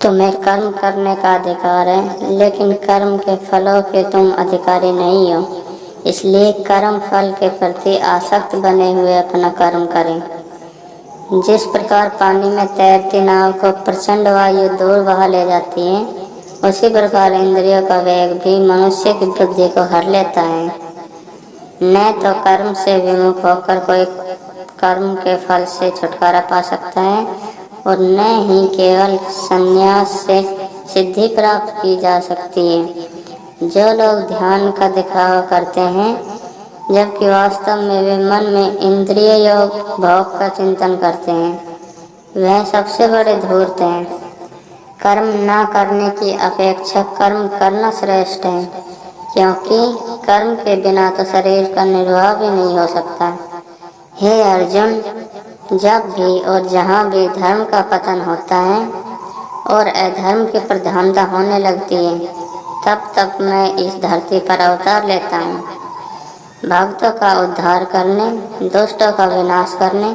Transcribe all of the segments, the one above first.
تمہیں कर्म کرنے کا अधिकार ہے، لیکن कर्म کے پھلوں کے تم अधिकारी نہیں ہو، اس لیے कर्म फल کے प्रति आसक्त बने हुए अपना कर्म करें। जिस प्रकार पानी में तैरती नाव को प्रचंड वायु दूर बहा ले जाती है, उसी प्रकार इंद्रियों का वेग भी मनुष्य की बुद्धि को हर लेता है। न तो कर्म से विमुख होकर कोई कर्म के फल से छुटकारा पा सकता है और न ही केवल संन्यास से सिद्धि प्राप्त की जा सकती है। जो लोग ध्यान का दिखावा करते हैं जबकि वास्तव में वे मन में इंद्रिय योग भोग का चिंतन करते हैं, वह सबसे बड़े धूर्त हैं। कर्म न करने की अपेक्षा कर्म करना श्रेष्ठ है, क्योंकि कर्म के बिना तो शरीर का निर्वाह भी नहीं हो सकता। हे अर्जुन, जब भी और जहाँ भी धर्म का पतन होता है और अधर्म की प्रधानता होने लगती है, तब तब मैं इस धरती पर अवतार लेता हूँ, भक्तों का उद्धार करने, दुष्टों का विनाश करने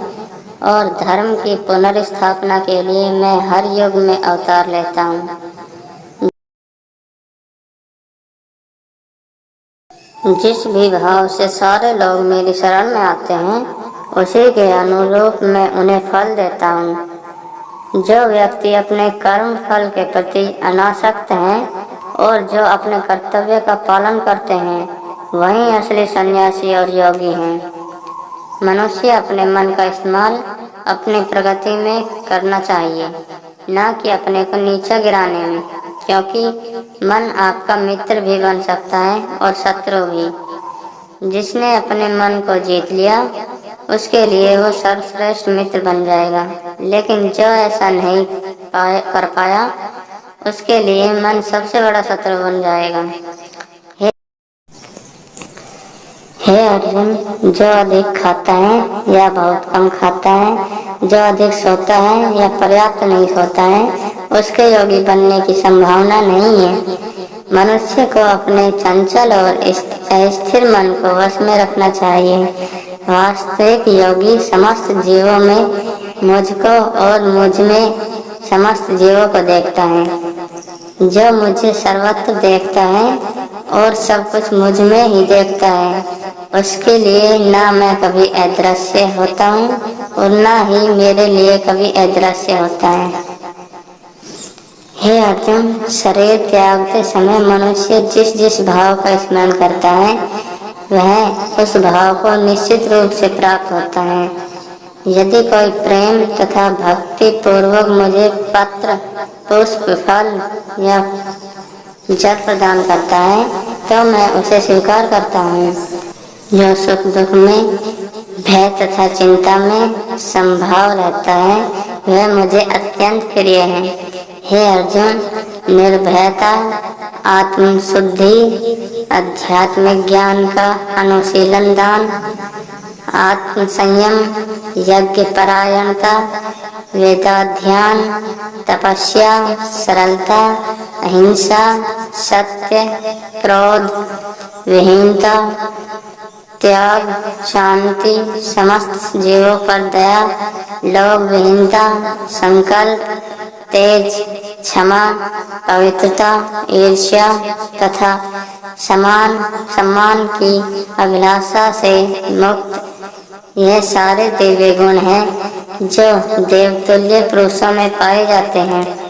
और धर्म की पुनर्स्थापना के लिए मैं हर युग में अवतार लेता हूँ। जिस भी भाव से सारे लोग मेरी शरण में आते हैं, उसी के अनुरूप मैं उन्हें फल देता हूँ। जो व्यक्ति अपने कर्म फल के प्रति अनासक्त हैं और जो अपने कर्तव्य का पालन करते हैं, वही असली सन्यासी और योगी हैं। मनुष्य अपने मन का इस्तेमाल अपनी प्रगति में करना चाहिए, न कि अपने को नीचा गिराने में, क्योंकि मन आपका मित्र भी बन सकता है और शत्रु भी। जिसने अपने मन को जीत लिया, उसके लिए वो सर्वश्रेष्ठ मित्र बन जाएगा, लेकिन जो ऐसा नहीं कर पाया, उसके लिए मन सबसे बड़ा शत्रु बन जाएगा। हे अर्जुन, जो अधिक खाता है या बहुत कम खाता है, जो अधिक सोता है या पर्याप्त नहीं सोता है, उसके योगी बनने की संभावना नहीं है। मनुष्य को अपने चंचल और अस्थिर मन को वश में रखना चाहिए। वास्तविक योगी समस्त जीवों में मुझको और मुझ में समस्त जीवों को देखता है। जो मुझे सर्वत्र देखता है और सब कुछ मुझ में ही देखता है, उसके लिए ना मैं कभी अदृश्य होता हूँ और ना ही मेरे लिए कभी अदृश्य होता है। हे अर्जुन, शरीर त्यागते समय मनुष्य जिस जिस भाव का स्मरण करता है, वह उस भाव को निश्चित रूप से प्राप्त होता है। यदि कोई प्रेम तथा भक्ति पूर्वक मुझे पत्र, पुष्प, फल या जल प्रदान करता है, तो मैं उसे स्वीकार करता हूँ। जो सुख दुख में, भय तथा चिंता में संभाव रहता है, वह मुझे अत्यंत प्रिय है। हे अर्जुन, निर्भयता, आत्मशुद्धि, आध्यात्मिक ज्ञान का अनुशीलन, दान, आत्म संयम, यज्ञ परायणता, वेदाध्ययन, तपस्या, सरलता, अहिंसा, सत्य, क्रोध, विहीनता, त्याग, शांति, समस्त जीवों पर दया, लोभ विहीनता, संकल्प, तेज, क्षमा, पवित्रता, ईर्ष्या तथा सम्मान की अभिलाषा से मुक्त, यह सारे दिव्य गुण हैं जो देवतुल्य पुरुषों में पाए जाते हैं।